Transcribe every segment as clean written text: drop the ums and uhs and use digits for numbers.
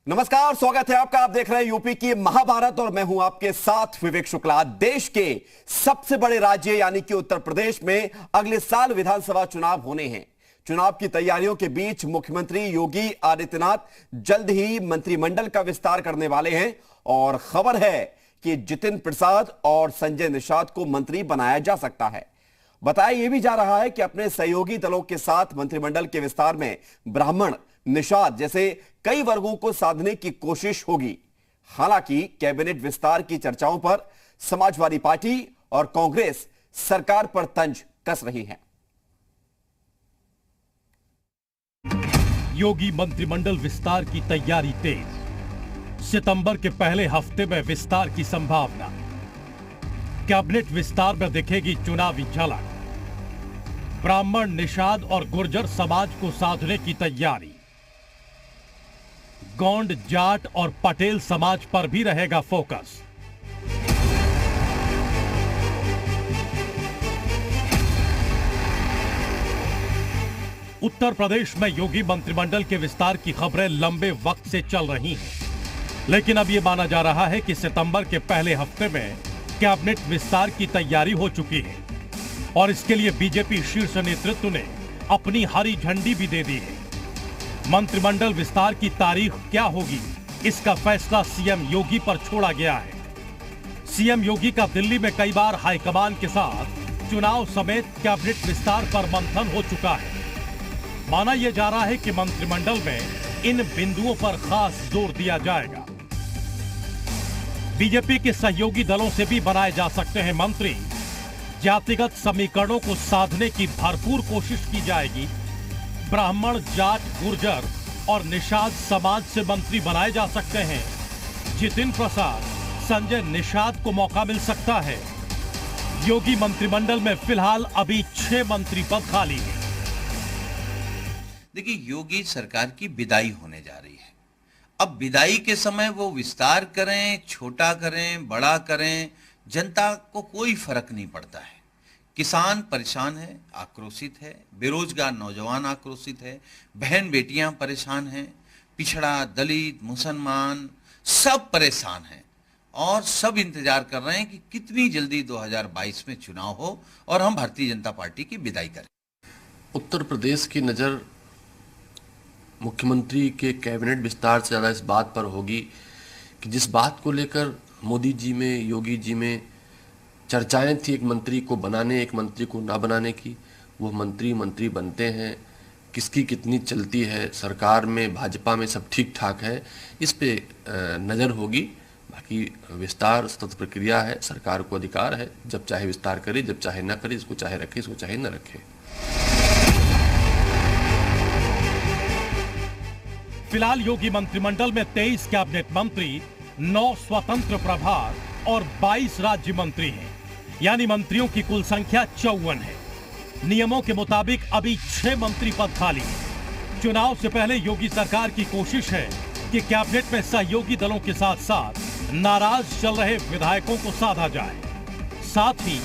नमस्कार, स्वागत है आपका। आप देख रहे हैं यूपी की महाभारत और मैं हूं आपके साथ विवेक शुक्ला। देश के सबसे बड़े राज्य यानी कि उत्तर प्रदेश में अगले साल विधानसभा चुनाव होने हैं। चुनाव की तैयारियों के बीच मुख्यमंत्री योगी आदित्यनाथ जल्द ही मंत्रिमंडल का विस्तार करने वाले हैं और खबर है कि जितिन प्रसाद और संजय निषाद को मंत्री बनाया जा सकता है। बताया यह भी जा रहा है कि अपने सहयोगी दलों के साथ मंत्रिमंडल के विस्तार में ब्राह्मण, निषाद जैसे कई वर्गों को साधने की कोशिश होगी। हालांकि कैबिनेट विस्तार की चर्चाओं पर समाजवादी पार्टी और कांग्रेस सरकार पर तंज कस रही है। योगी मंत्रिमंडल विस्तार की तैयारी तेज। सितंबर के पहले हफ्ते में विस्तार की संभावना। कैबिनेट विस्तार में दिखेगी चुनावी झलक। ब्राह्मण, निषाद और गुर्जर समाज को साधने की तैयारी। गोंड, जाट और पटेल समाज पर भी रहेगा फोकस। उत्तर प्रदेश में योगी मंत्रिमंडल के विस्तार की खबरें लंबे वक्त से चल रही हैं, लेकिन अब यह माना जा रहा है कि सितंबर के पहले हफ्ते में कैबिनेट विस्तार की तैयारी हो चुकी है और इसके लिए बीजेपी शीर्ष नेतृत्व ने अपनी हरी झंडी भी दे दी है। मंत्रिमंडल विस्तार की तारीख क्या होगी, इसका फैसला सीएम योगी पर छोड़ा गया है। सीएम योगी का दिल्ली में कई बार हाईकमान के साथ चुनाव समेत कैबिनेट विस्तार पर मंथन हो चुका है। माना यह जा रहा है कि मंत्रिमंडल में इन बिंदुओं पर खास जोर दिया जाएगा। बीजेपी के सहयोगी दलों से भी बनाए जा सकते हैं मंत्री। जातिगत समीकरणों को साधने की भरपूर कोशिश की जाएगी। ब्राह्मण, जाट, गुर्जर और निषाद समाज से मंत्री बनाए जा सकते हैं। जितिन प्रसाद, संजय निषाद को मौका मिल सकता है। योगी मंत्रिमंडल में फिलहाल अभी 6 मंत्री पद खाली हैं। देखिए, योगी सरकार की विदाई होने जा रही है। अब विदाई के समय वो विस्तार करें, छोटा करें, बड़ा करें, जनता को कोई फर्क नहीं पड़ता है। किसान परेशान है, आक्रोशित है, बेरोजगार नौजवान आक्रोशित है, बहन बेटियां परेशान हैं, पिछड़ा, दलित, मुसलमान सब परेशान हैं और सब इंतजार कर रहे हैं कि कितनी जल्दी 2022 में चुनाव हो और हम भारतीय जनता पार्टी की विदाई करें। उत्तर प्रदेश की नज़र मुख्यमंत्री के कैबिनेट विस्तार से ज़्यादा इस बात पर होगी कि जिस बात को लेकर मोदी जी में, योगी जी में चर्चाएं थी, एक मंत्री को बनाने, एक मंत्री को ना बनाने की, वो मंत्री बनते हैं, किसकी कितनी चलती है, सरकार में, भाजपा में सब ठीक ठाक है, इस पे नज़र होगी। बाकी विस्तार सतत प्रक्रिया है, सरकार को अधिकार है, जब चाहे विस्तार करे, जब चाहे ना करे, इसको चाहे रखे, इसको चाहे ना रखे। फिलहाल योगी मंत्रिमंडल में 23 कैबिनेट मंत्री, 9 स्वतंत्र प्रभार और 22 राज्य मंत्री हैं, यानी मंत्रियों की कुल संख्या 54 है। नियमों के मुताबिक अभी 6 मंत्री पद खाली हैं। चुनाव से पहले योगी सरकार की कोशिश है कि कैबिनेट में सहयोगी दलों के साथ साथ नाराज चल रहे विधायकों को साधा जाए। साथ ही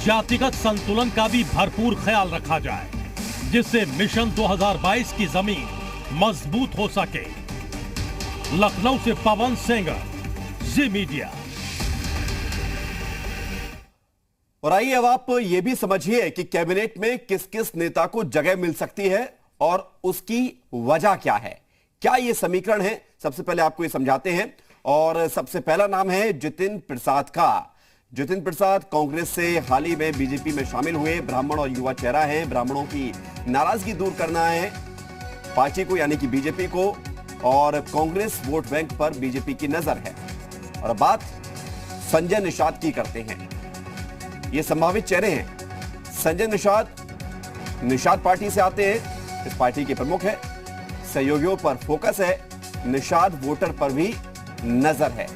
जातिगत संतुलन का भी भरपूर ख्याल रखा जाए, जिससे मिशन 2022 की जमीन मजबूत हो सके। लखनऊ से पवन सेंगर, जी मीडिया। और आइए अब आप ये भी समझिए कि कैबिनेट में किस किस नेता को जगह मिल सकती है और उसकी वजह क्या है, क्या ये समीकरण है। सबसे पहले आपको ये समझाते हैं और सबसे पहला नाम है जितिन प्रसाद का। जितिन प्रसाद कांग्रेस से हाल ही में बीजेपी में शामिल हुए, ब्राह्मण और युवा चेहरा है। ब्राह्मणों की नाराजगी दूर करना है पार्टी को यानी कि बीजेपी को, और कांग्रेस वोट बैंक पर बीजेपी की नजर है। और बात संजय निषाद की करते हैं। ये संभावित चेहरे हैं। संजय निषाद पार्टी से आते हैं, इस पार्टी के प्रमुख है। सहयोगियों पर फोकस है, निषाद वोटर पर भी नजर है।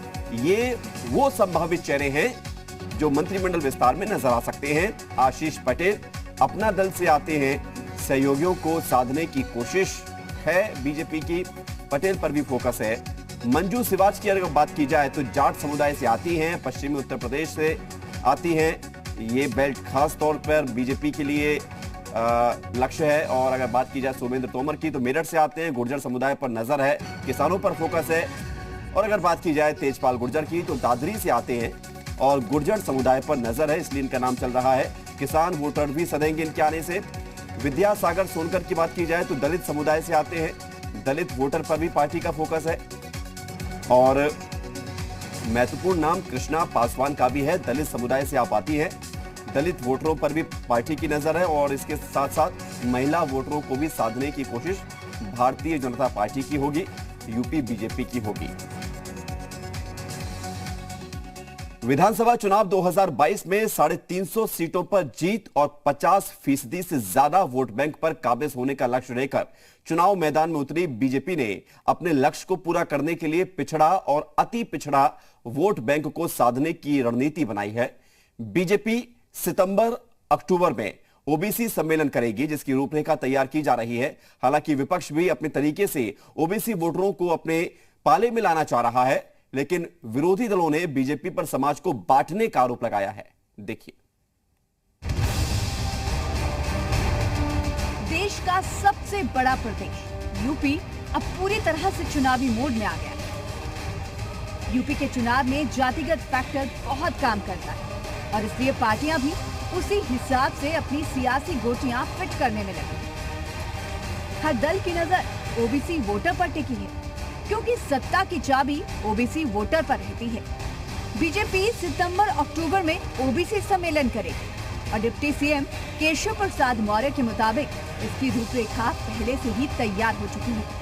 ये वो संभावित चेहरे हैं जो मंत्रिमंडल विस्तार में नजर आ सकते हैं। आशीष पटेल अपना दल से आते हैं, सहयोगियों को साधने की कोशिश है बीजेपी की, पटेल पर भी फोकस है। मंजू सिवाच की अगर बात की जाए तो जाट समुदाय से आती हैं, पश्चिमी उत्तर प्रदेश से आती हैं। ये बेल्ट खास तौर पर बीजेपी के लिए लक्ष्य है। और अगर बात की जाए सोमेंद्र तोमर की, तो मेरठ से आते हैं, गुर्जर समुदाय पर नजर है, किसानों पर फोकस है। और अगर बात की जाए तेजपाल गुर्जर की, तो दादरी से आते हैं और गुर्जर समुदाय पर नजर है, इसलिए इनका नाम चल रहा है। किसान वोटर भी सधेंगे इनके आने से। विद्यासागर सोनकर की बात की जाए तो दलित समुदाय से आते हैं, दलित वोटर पर भी पार्टी का फोकस है। और महत्वपूर्ण नाम कृष्णा पासवान का भी है, दलित समुदाय से आप आती है, दलित वोटरों पर भी पार्टी की नजर है। और इसके साथ साथ महिला वोटरों को भी साधने की कोशिश भारतीय जनता पार्टी की होगी, यूपी बीजेपी की होगी। विधानसभा चुनाव 2022 में 350 सीटों पर जीत और 50% से ज्यादा वोट बैंक पर काबिज होने का लक्ष्य लेकर चुनाव मैदान में उतरी बीजेपी ने अपने लक्ष्य को पूरा करने के लिए पिछड़ा और अति पिछड़ा वोट बैंक को साधने की रणनीति बनाई है। बीजेपी सितंबर अक्टूबर में ओबीसी सम्मेलन करेगी, जिसकी रूपरेखा तैयार की जा रही है। हालांकि विपक्ष भी अपने तरीके से ओबीसी वोटरों को अपने पाले में लाना चाह रहा है, लेकिन विरोधी दलों ने बीजेपी पर समाज को बांटने का आरोप लगाया है। देखिए, देश का सबसे बड़ा प्रदेश यूपी अब पूरी तरह से चुनावी मोड में आ गया है। यूपी के चुनाव में जातिगत फैक्टर बहुत काम करता है और इसलिए पार्टियां भी उसी हिसाब से अपनी सियासी गोटियां फिट करने में लगी। हर दल की नजर ओबीसी वोटर पर टिकी है, क्योंकि सत्ता की चाबी ओबीसी वोटर पर रहती है। बीजेपी सितंबर अक्टूबर में ओबीसी सम्मेलन करेगी और डिप्टी सीएम केशव प्रसाद मौर्य के मुताबिक इसकी रूपरेखा पहले से ही तैयार हो चुकी है।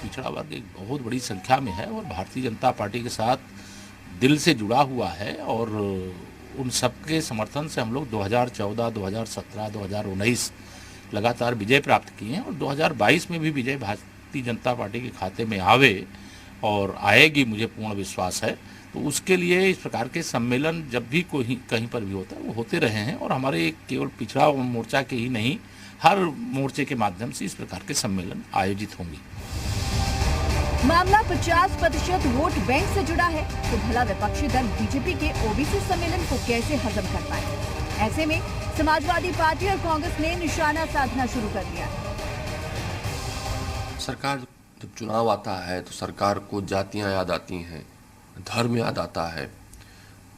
पिछड़ा वर्ग एक बहुत बड़ी संख्या में है और भारतीय जनता पार्टी के साथ दिल से जुड़ा हुआ है और उन सबके समर्थन से हम लोग 2014, 2017, 2019 लगातार विजय प्राप्त किए हैं और 2022 में भी विजय भारतीय जनता पार्टी के खाते में आवे और आएगी, मुझे पूर्ण विश्वास है। तो उसके लिए इस प्रकार के सम्मेलन जब भी कोई कहीं पर भी होता है वो होते रहे हैं और हमारे केवल पिछड़ा मोर्चा के ही नहीं, हर मोर्चे के माध्यम से इस प्रकार के सम्मेलन आयोजित होंगे। मामला 50% वोट बैंक से जुड़ा है, तो भला विपक्षी दल बीजेपी के ओबीसी सम्मेलन को कैसे हजम कर पाए? ऐसे में समाजवादी पार्टी और कांग्रेस ने निशाना साधना शुरू कर दिया है। सरकार जब चुनाव आता है तो सरकार को जातियां याद आती हैं, धर्म याद आता है।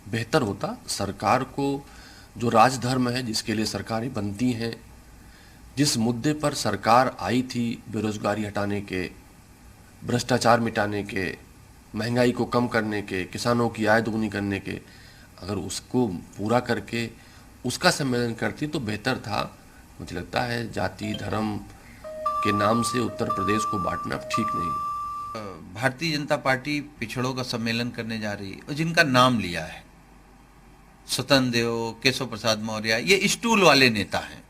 बेहतर होता सरकार को जो राजधर्म है जिसके लिए सरकारें बनती हैं, जिस मुद्दे पर सरकार आई थी, बेरोजगारी हटाने के, भ्रष्टाचार मिटाने के, महंगाई को कम करने के, किसानों की आय दोगुनी करने के, अगर उसको पूरा करके उसका सम्मेलन करती तो बेहतर था। मुझे लगता है जाति धर्म के नाम से उत्तर प्रदेश को बांटना ठीक नहीं। भारतीय जनता पार्टी पिछड़ों का सम्मेलन करने जा रही है और जिनका नाम लिया है स्वतंत्र देव, केशव प्रसाद मौर्य, ये स्टूल वाले नेता हैं।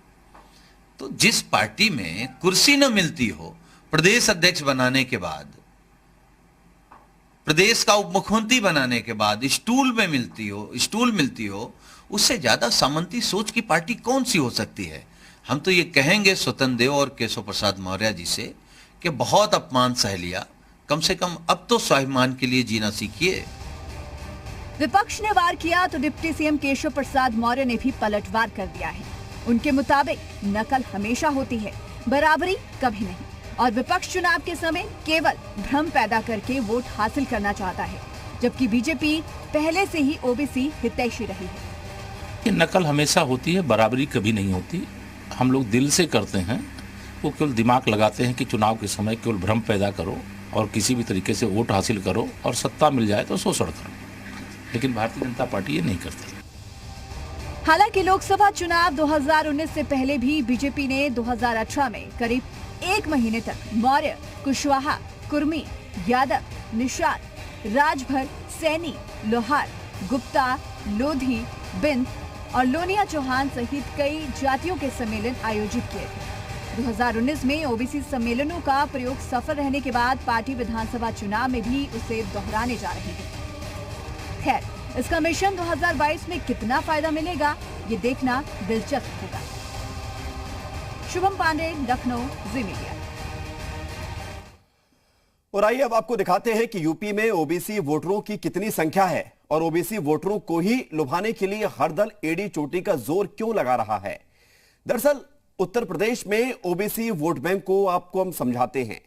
तो जिस पार्टी में कुर्सी न मिलती हो प्रदेश अध्यक्ष बनाने के बाद, प्रदेश का उप मुख्यमंत्री बनाने के बाद स्टूल मिलती हो, उससे ज्यादा सामंती सोच की पार्टी कौन सी हो सकती है? हम तो ये कहेंगे स्वतंत्र देव और केशव प्रसाद मौर्य जी से कि बहुत अपमान सह लिया, कम से कम अब तो स्वाभिमान के लिए जीना सीखिए। विपक्ष ने वार किया तो डिप्टी सीएम केशव प्रसाद मौर्य ने भी पलटवार कर दिया है। उनके मुताबिक नकल हमेशा होती है, बराबरी कभी नहीं, और विपक्ष चुनाव के समय केवल भ्रम पैदा करके वोट हासिल करना चाहता है, जबकि बीजेपी पहले से ही ओबीसी हितैषी रही है। ये नकल हमेशा होती है, बराबरी कभी नहीं होती। हम लोग दिल से करते हैं, वो केवल दिमाग लगाते हैं कि चुनाव के समय केवल भ्रम पैदा करो और किसी भी तरीके से वोट हासिल करो और सत्ता मिल जाए तो शोषण करो, लेकिन भारतीय जनता पार्टी ये नहीं करती। हालांकि लोकसभा चुनाव 2019 से पहले भी बीजेपी ने 2018 में करीब 1 महीने तक मौर्य, कुशवाहा, कुर्मी, यादव, निषाद, राजभर, सैनी, लोहार, गुप्ता, लोधी, बिंद और लोनिया चौहान सहित कई जातियों के सम्मेलन आयोजित किए थे। 2019 में ओबीसी सम्मेलनों का प्रयोग सफल रहने के बाद पार्टी विधानसभा चुनाव में भी उसे दोहराने जा रही है। खैर, इसका मिशन 2022 में कितना फायदा मिलेगा, ये देखना दिलचस्प होगा। शुभम पांडे, लखनऊ, जी मीडिया। और आइए अब आपको दिखाते हैं कि यूपी में ओबीसी वोटरों की कितनी संख्या है और ओबीसी वोटरों को ही लुभाने के लिए हर दल एड़ी चोटी का जोर क्यों लगा रहा है। दरअसल उत्तर प्रदेश में ओबीसी वोट बैंक को आपको हम समझाते हैं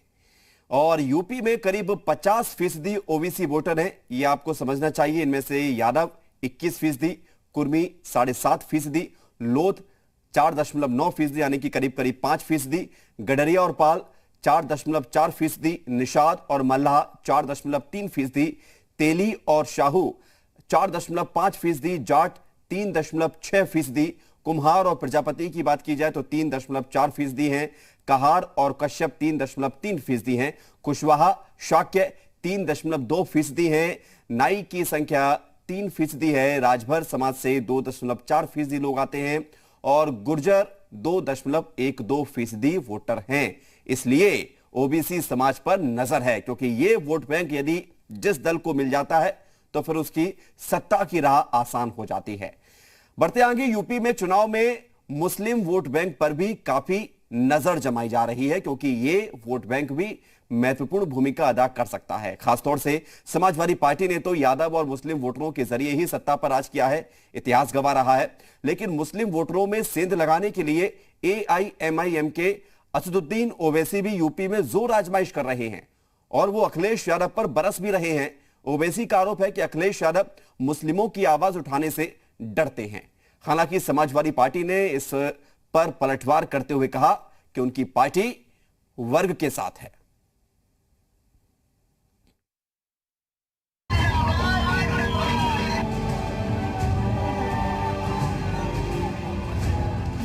और यूपी में करीब 50% ओबीसी वोटर हैं, यह आपको समझना चाहिए। इनमें से यादव 21%, कुर्मी 7.5%, लोध 4.9% यानी कि करीब 5%, गडरिया और पाल 4.4%, निषाद और मल्लाह 4.3%, तेली और शाहू 4.5%, जाट 3.6%, कुम्हार और प्रजापति की बात की जाए तो 3.4% हैं, कहार और कश्यप 3.3% हैं, कुशवाहा शाक्य 3.2% हैं, नाई की संख्या 3% है, राजभर समाज से 2.4% लोग आते हैं और गुर्जर 2.12% वोटर हैं। इसलिए ओबीसी समाज पर नजर है, क्योंकि ये वोट बैंक यदि जिस दल को मिल जाता है तो फिर उसकी सत्ता की राह आसान हो जाती है। बढ़ते आगे यूपी में चुनाव में मुस्लिम वोट बैंक पर भी काफी नजर जमाई जा रही है, क्योंकि ये वोट बैंक भी महत्वपूर्ण भूमिका अदा कर सकता है। खासतौर से समाजवादी पार्टी ने तो यादव और मुस्लिम वोटरों के जरिए ही सत्ता पर राज किया है, इतिहास गवाह रहा है। लेकिन मुस्लिम वोटरों में सेंध लगाने के लिए एआईएमआईएम के असदुद्दीन ओवैसी भी यूपी में जोर आजमाइश कर रहे हैं और वो अखिलेश यादव पर बरस भी रहे हैं। ओवैसी का आरोप है कि अखिलेश यादव मुस्लिमों की आवाज उठाने से डरते हैं। हालांकि समाजवादी पार्टी ने इस पर पलटवार करते हुए कहा कि उनकी पार्टी वर्ग के साथ है।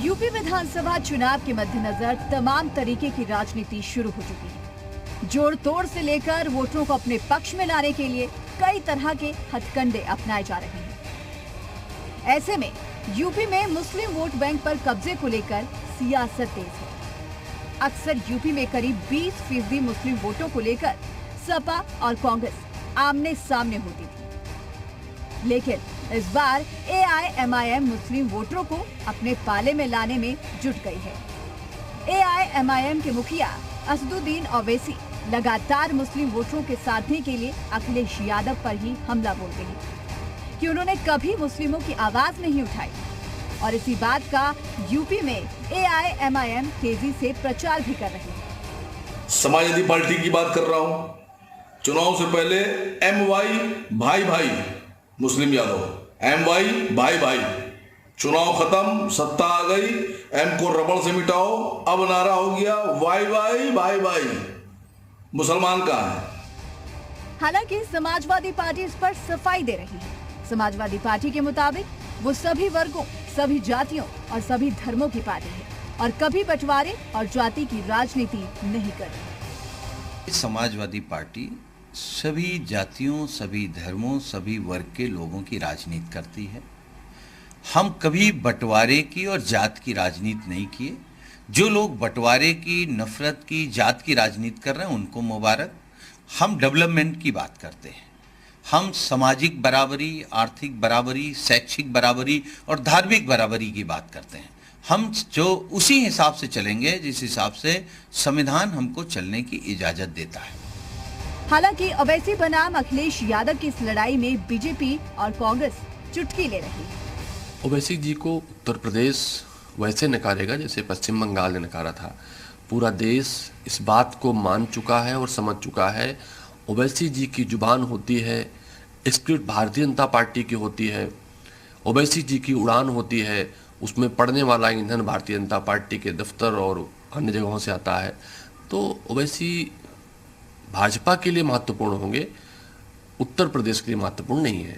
यूपी विधानसभा चुनाव के मद्देनजर तमाम तरीके की राजनीति शुरू हो चुकी है। जोड़ तोड़ से लेकर वोटरों को अपने पक्ष में लाने के लिए कई तरह के हथकंडे अपनाए जा रहे हैं। ऐसे में यूपी में मुस्लिम वोट बैंक पर कब्जे को लेकर सियासत तेज है। अक्सर यूपी में करीब 20% मुस्लिम वोटों को लेकर सपा और कांग्रेस आमने सामने होती थी, लेकिन इस बार एआईएमआईएम मुस्लिम वोटरों को अपने पाले में लाने में जुट गई है। एआईएमआईएम के मुखिया असदुद्दीन ओवैसी लगातार मुस्लिम वोटरों के साधने के लिए अखिलेश यादव पर ही हमला बोल रहे हैं कि उन्होंने कभी मुस्लिमों की आवाज नहीं उठाई और इसी बात का यूपी में एआईएमआईएम तेजी से प्रचार भी कर रही है। समाजवादी पार्टी की बात कर रहा हूं। चुनाव से पहले एमवाई भाई भाई मुस्लिम यादव, एमवाई भाई भाई, चुनाव खत्म, सत्ता आ गई, एम को रबड़ से मिटाओ, अब नारा हो गया वाई वाई भाई भाई, मुसलमान कहां है? हालांकि समाजवादी पार्टी इस पर सफाई दे रही है। समाजवादी पार्टी के मुताबिक वो सभी वर्गों, सभी जातियों और सभी धर्मों की पार्टी है और कभी बंटवारे और जाति की राजनीति नहीं कर रही। समाजवादी पार्टी सभी जातियों, सभी धर्मों, सभी वर्ग के लोगों की राजनीति करती है। हम कभी बंटवारे की और जात की राजनीति नहीं किए। जो लोग बंटवारे की, नफरत की, जात की राजनीति कर रहे हैं उनको मुबारक। हम डेवलपमेंट की बात करते हैं। हम सामाजिक बराबरी, आर्थिक बराबरी, शैक्षिक बराबरी और धार्मिक बराबरी की बात करते हैं। हम जो उसी हिसाब से चलेंगे जिस हिसाब से संविधान हमको चलने की इजाजत देता है। हालांकि ओवैसी बनाम अखिलेश यादव की इस लड़ाई में बीजेपी और कांग्रेस चुटकी ले रही है। ओवैसी जी को उत्तर प्रदेश वैसे नकारेगा जैसे पश्चिम बंगाल ने नकारा था। पूरा देश इस बात को मान चुका है और समझ चुका है। ओवैसी जी की जुबान होती है, स्क्रिप्ट भारतीय जनता पार्टी की होती है। ओवैसी जी की उड़ान होती है, उसमें पड़ने वाला ईंधन भारतीय जनता पार्टी के दफ्तर और अन्य जगहों से आता है। तो ओवैसी भाजपा के लिए महत्वपूर्ण होंगे, उत्तर प्रदेश के लिए महत्वपूर्ण नहीं है।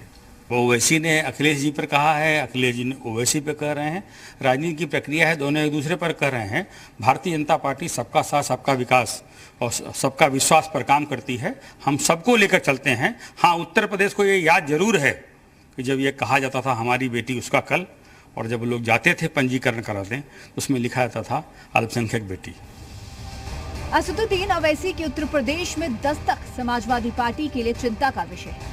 वो ओवैसी ने अखिलेश जी पर कहा है, अखिलेश जी ने ओवैसी पर कह रहे हैं। राजनीति की प्रक्रिया है, दोनों एक दूसरे पर कह रहे हैं। भारतीय जनता पार्टी सबका साथ, सबका विकास और सबका विश्वास पर काम करती है। हम सबको लेकर चलते हैं। हाँ, उत्तर प्रदेश को ये याद जरूर है कि जब ये कहा जाता था हमारी बेटी उसका कल, और जब लोग जाते थे पंजीकरण कराते उसमें लिखा जाता था अल्पसंख्यक बेटी। असदुद्दीन ओवैसी की उत्तर प्रदेश में दस्तक समाजवादी पार्टी के लिए चिंता का विषय है।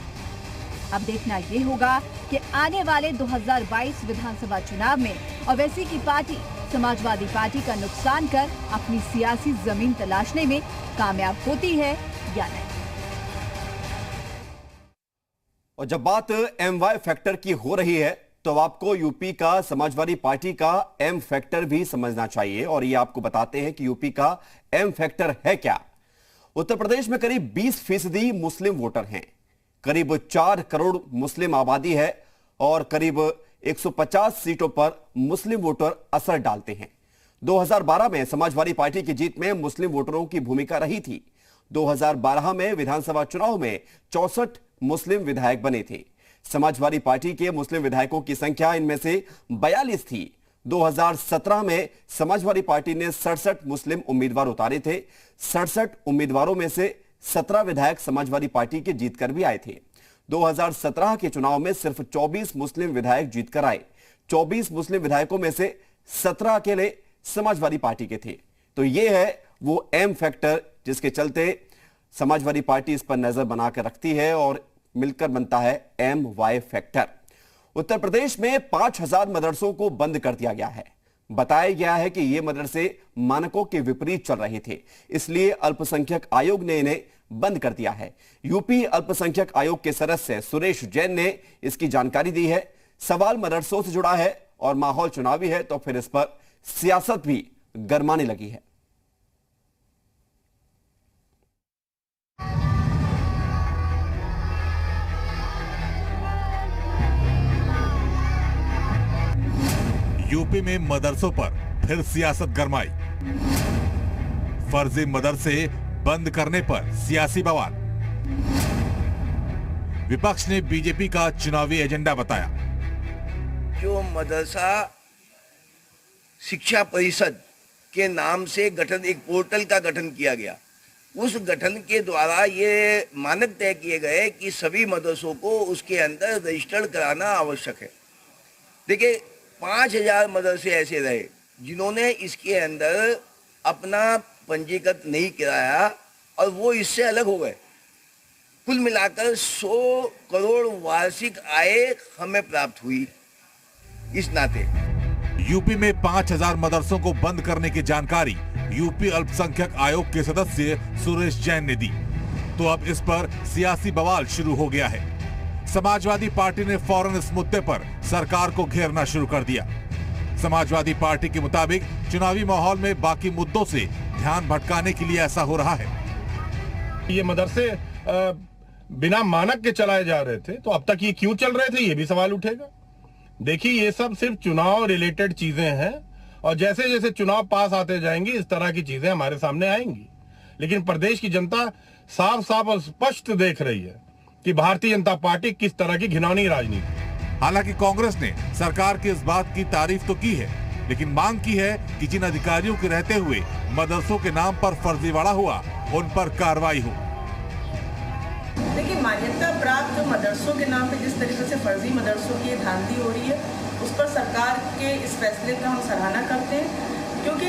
अब देखना ये होगा कि आने वाले 2022 विधानसभा चुनाव में ओवैसी की पार्टी समाजवादी पार्टी का नुकसान कर अपनी सियासी जमीन तलाशने में कामयाब होती है या नहीं। और जब बात एमवाई फैक्टर की हो रही है तो आपको यूपी का समाजवादी पार्टी का एम फैक्टर भी समझना चाहिए और ये आपको बताते हैं कि यूपी का एम फैक्टर है क्या। उत्तर प्रदेश में करीब 20% मुस्लिम वोटर हैं, करीब 4 करोड़ मुस्लिम आबादी है और करीब 150 सीटों पर मुस्लिम वोटर असर डालते हैं। 2012 में समाजवादी पार्टी की जीत में मुस्लिम वोटरों की भूमिका रही थी। 2012 में विधानसभा चुनाव में 64 मुस्लिम विधायक बने थे। समाजवादी पार्टी के मुस्लिम विधायकों की संख्या इनमें से 42 थी। 2017 में समाजवादी पार्टी ने 67 मुस्लिम उम्मीदवार उतारे थे। 67 उम्मीदवारों में से 17 विधायक समाजवादी पार्टी के जीतकर भी आए थे। 2017 के चुनाव में सिर्फ 24 मुस्लिम विधायक जीतकर आए। 24 मुस्लिम विधायकों में से 17 अकेले समाजवादी पार्टी के थे। तो यह है वो एम फैक्टर जिसके चलते समाजवादी पार्टी इस पर नजर बनाकर रखती है और मिलकर बनता है M Y factor. Uttar Pradesh में 5000 मदरसों को बंद कर दिया गया है। बताया गया है कि ये मदरसे मानकों के विपरीत चल रहे थे, इसलिए अल्पसंख्यक आयोग ने इन्हें बंद कर दिया है। यूपी अल्पसंख्यक आयोग के सदस्य सुरेश जैन ने इसकी जानकारी दी है। सवाल मदरसों से जुड़ा है और माहौल चुनावी है, तो फिर इस पर सियासत भी गरमाने लगी है। यूपी में मदरसों पर फिर सियासत गरमाई। फर्जी मदरसे बंद करने पर सियासी बवाल। विपक्ष ने बीजेपी का चुनावी एजेंडा बताया। जो मदरसा शिक्षा परिषद के नाम से गठन, एक पोर्टल का गठन किया गया, उस गठन के द्वारा ये मानक तय किए गए कि सभी मदरसों को उसके अंदर रजिस्टर्ड कराना आवश्यक है। देखिए, 5000 मदरसे ऐसे रहे जिन्होंने इसके अंदर अपना पंजीकृत नहीं कराया और वो इससे अलग हो गए। कुल मिलाकर 100 करोड़ वार्षिक आय हमें प्राप्त हुई। इस नाते यूपी में 5000 मदरसों को बंद करने की जानकारी यूपी अल्पसंख्यक आयोग के सदस्य सुरेश जैन ने दी, तो अब इस पर सियासी बवाल शुरू हो गया है। समाजवादी पार्टी ने फौरन इस मुद्दे पर सरकार को घेरना शुरू कर दिया। समाजवादी पार्टी के मुताबिक चुनावी माहौल में बाकी मुद्दों से ध्यान भटकाने के लिए ऐसा हो रहा है। ये मदरसे बिना मानक के चलाए जा रहे थे, तो अब तक ये क्यों चल रहे थे, ये भी सवाल उठेगा। देखिए, ये सब सिर्फ चुनाव रिलेटेड चीजें हैं और जैसे जैसे चुनाव पास आते जाएंगे इस तरह की चीजें हमारे सामने आएंगी। लेकिन प्रदेश की जनता साफ साफ और स्पष्ट देख रही है कि भारतीय जनता पार्टी किस तरह की घिनौनी राजनीति। हालांकि कांग्रेस ने सरकार की इस बात की तारीफ तो की है, लेकिन मांग की है कि जिन अधिकारियों के रहते हुए मदरसों के नाम पर फर्जीवाड़ा हुआ, उन पर कार्रवाई हो। देखिए, मान्यता प्राप्त मदरसों के नाम पे जिस तरीके से फर्जी मदरसों की धांधली हो रही है, उस पर सरकार के इस फैसले का हम सराहना करते हैं, क्योंकि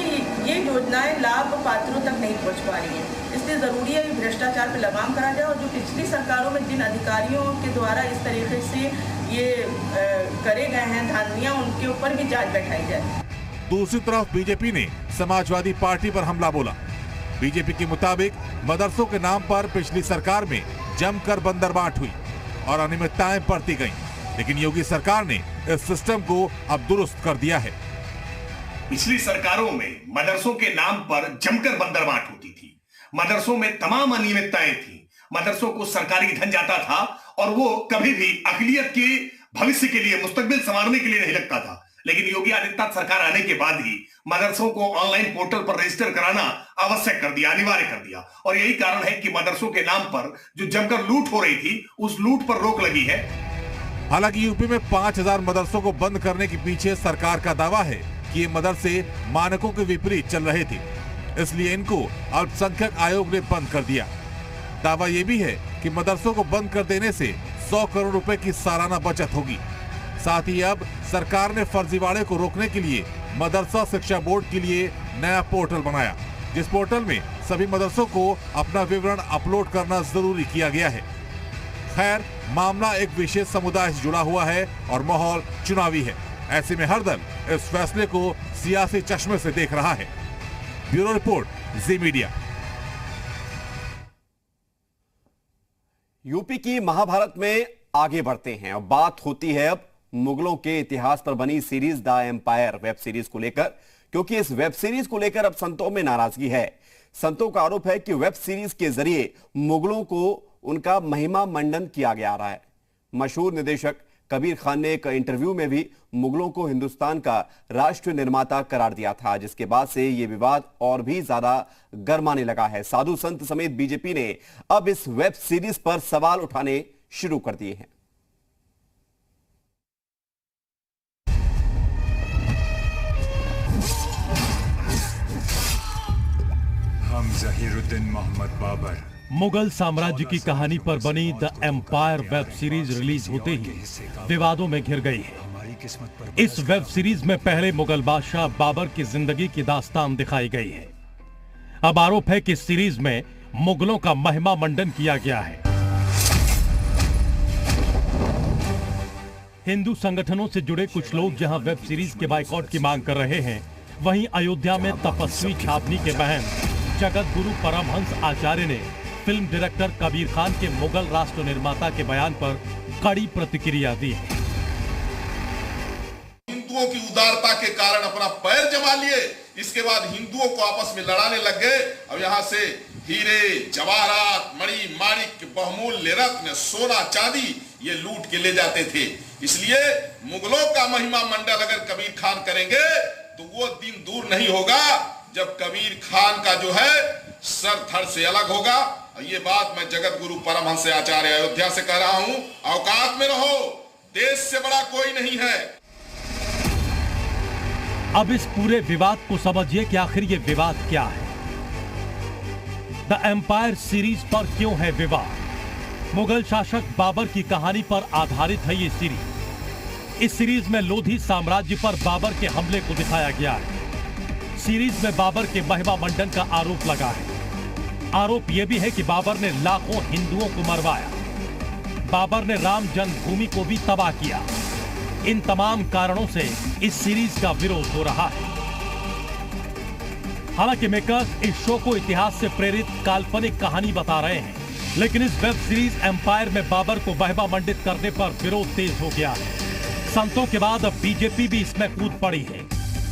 ये योजनाएं लाभ पात्रों तक नहीं पहुंच पा रही हैं। इसलिए ज़रूरी है कि भ्रष्टाचार पर लगाम करा जाए और जो पिछली सरकारों में जिन अधिकारियों के द्वारा इस तरीके से ये करे गए हैं धांधलियां, उनके ऊपर भी जांच बैठाई जाए। दूसरी तरफ बीजेपी ने समाजवादी पार्टी पर हमला बोला। बीजेपी के मुताबिक मदरसों के नाम पर पिछली सरकार में जमकर बंदरबांट हुई और अनियमितताएं बढ़ती गईं, लेकिन योगी सरकार ने इस सिस्टम को अब दुरुस्त कर दिया है। पिछली सरकारों में मदरसों के नाम पर जमकर बंदरबांट होती थी। मदरसों में तमाम अनियमितताएं थी। मदरसों को सरकारी धन जाता था और वो कभी भी अक़लियत के भविष्य के लिए, मुस्तकबिल संवारने के लिए नहीं लगता था। लेकिन योगी आदित्यनाथ सरकार आने के बाद ही मदरसों को ऑनलाइन पोर्टल पर रजिस्टर कराना आवश्यक कर दिया, अनिवार्य कर दिया। और यही कारण है कि मदरसों के नाम पर जो जमकर लूट हो रही थी, उस लूट पर रोक लगी है। हालांकि यूपी में 5000 मदरसों को बंद करने के पीछे सरकार का दावा है कि ये मदरसे मानकों के विपरीत चल रहे थे, इसलिए इनको अल्पसंख्यक आयोग ने बंद कर दिया। दावा यह भी है कि मदरसों को बंद कर देने से 100 करोड़ रुपए की सालाना बचत होगी। साथ ही अब सरकार ने फर्जीवाड़े को रोकने के लिए मदरसा शिक्षा बोर्ड के लिए नया पोर्टल बनाया, जिस पोर्टल में सभी मदरसों को अपना विवरण अपलोड करना जरूरी किया गया है। खैर, मामला एक विशेष समुदाय से जुड़ा हुआ है और माहौल चुनावी है। ऐसे में हर दल इस फैसले को सियासी चश्मे से देख रहा है। ब्यूरो रिपोर्ट, जी मीडिया। यूपी की महाभारत में आगे बढ़ते हैं और बात होती है अब मुगलों के इतिहास पर बनी series the empire web series को लेकर, क्योंकि इस वेब सीरीज को लेकर अब संतों में नाराजगी है। संतों का आरोप है कि वेब सीरीज के जरिए मुगलों को उनका महिमा मंडन किया जा रहा है। मशहूर निदेशक कबीर खान ने एक इंटरव्यू में भी मुगलों को हिंदुस्तान का राष्ट्र निर्माता करार दिया था, जिसके बाद से यह विवाद और भी ज्यादा गर्माने लगा है। साधु संत समेत बीजेपी ने अब इस वेब सीरीज पर सवाल उठाने शुरू कर दिए हैं। हम ज़हीरुद्दीन मोहम्मद बाबर मुगल साम्राज्य की कहानी पर बनी the empire web series release होते ही विवादों में घिर गई है। इस वेब सीरीज में पहले मुगल बादशाह बाबर की जिंदगी की दास्तान दिखाई गई है। अब आरोप है कि इस सीरीज में मुगलों का महिमा मंडन किया गया है। हिंदू संगठनों से जुड़े कुछ लोग जहां वेब सीरीज के बायकॉट की मांग कर रहे हैं, वहीं अयोध्या में तपस्वी छावनी के महंत जगत गुरु परमहंस आचार्य ने फिल्म डायरेक्टर कबीर खान के मुगल राष्ट्र निर्माता के बयान पर कड़ी प्रतिक्रिया दी है। हिंदुओं की उदारता के कारण अपना पैर जमा लिए, इसके बाद हिंदुओं को आपस में लड़ाने लग गए। अब यहाँ से हीरे जवाहरात मणि माणिक बहुमूल्य रत्न सोना चांदी ये लूट के ले जाते थे। इसलिए मुगलों का महिमा मंडल अगर कबीर खान करेंगे तो वो दिन दूर नहीं होगा जब कबीर खान का जो है सर धड़ से अलग होगा। ये बात मैं जगत गुरु परमहंस आचार्य अयोध्या से कह रहा हूं। औकात में रहो, देश से बड़ा कोई नहीं है। अब इस पूरे विवाद को समझिए कि आखिर ये विवाद क्या है। द एम्पायर सीरीज पर क्यों है विवाद? मुगल शासक बाबर की कहानी पर आधारित है ये सीरीज। इस सीरीज में लोधी साम्राज्य पर बाबर के हमले को दिखाया गया है। सीरीज में बाबर के महिमा मंडन का आरोप लगा है। आरोप यह भी है कि बाबर ने लाखों हिंदुओं को मरवाया। बाबर ने राम जन्मभूमि को भी तबाह किया। इन तमाम कारणों से इस सीरीज का विरोध हो रहा है। हालांकि मेकर्स इस शो को इतिहास से प्रेरित काल्पनिक कहानी बता रहे हैं, लेकिन इस वेब सीरीज एम्पायर में बाबर को महिमा मंडित करने पर विरोध तेज हो गया है। संतों के बाद अब बीजेपी भी इसमें कूद पड़ी है।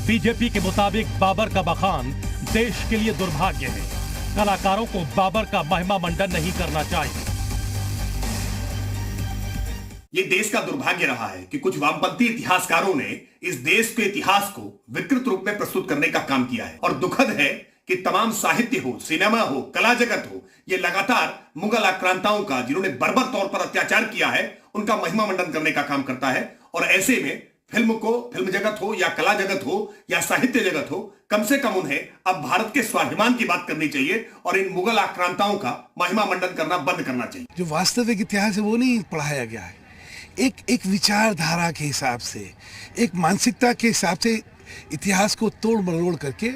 बीजेपी के मुताबिक बाबर का बखान देश के लिए दुर्भाग्य है। कलाकारों को बाबर का महिमा मंडन नहीं करना चाहिए। ये देश का दुर्भाग्य रहा है कि कुछ वामपंथी इतिहासकारों ने इस देश के इतिहास को विकृत रूप में प्रस्तुत करने का काम किया है। और दुखद है कि तमाम साहित्य हो, सिनेमा हो, कला जगत हो, ये लगातार मुगल आक्रांताओं का, जिन्होंने बर्बर तौर पर अत्याचार किया है, उनका महिमा मंडन करने का काम करता है। और ऐसे में फिल्म जगत हो या कला जगत हो या साहित्य जगत हो, कम से कम उन्हें अब भारत के स्वाभिमान की बात करनी चाहिए और इन मुगल आक्रांताओं का महिमा मंडन करना बंद करना चाहिए। जो वास्तविक इतिहास है वो नहीं पढ़ाया गया है। एक विचारधारा के हिसाब से, एक मानसिकता के हिसाब से इतिहास को तोड़ मरोड़ करके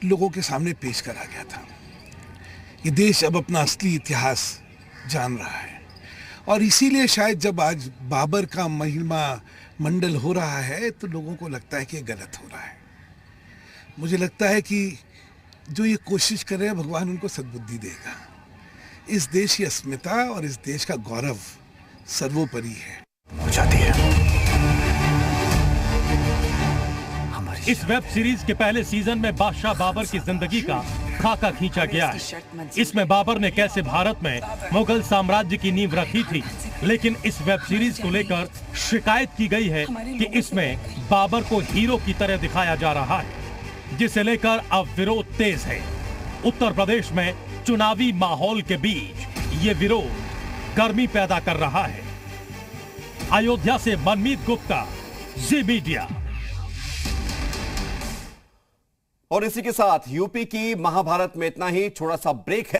लोगों के सामने पेश करा गया था। ये देश अब अपना असली इतिहास जान रहा है और इसीलिए शायद जब आज बाबर का महिमा मंडल हो रहा है तो लोगों को लगता है कि ये गलत हो रहा है। मुझे लगता है कि जो ये कोशिश कर रहे हैं भगवान उनको सद्बुद्धि देगा। इस देश की अस्मिता और इस देश का गौरव सर्वोपरि है। इस वेब सीरीज के पहले सीजन में बादशाह बाबर की जिंदगी का खाका खींचा गया है। इसमें बाबर ने कैसे भारत में मुगल साम्राज्य की नींव रखी थी, लेकिन इस वेब सीरीज को लेकर शिकायत की गई है कि इसमें बाबर को हीरो की तरह दिखाया जा रहा है, जिसे लेकर अब विरोध तेज है। उत्तर प्रदेश में चुनावी माहौल के बीच ये विरोध गर्मी पैदा कर रहा है। अयोध्या से मनमीत गुप्ता, जी मीडिया। और इसी के साथ यूपी की महाभारत में इतना ही। छोटा सा ब्रेक है।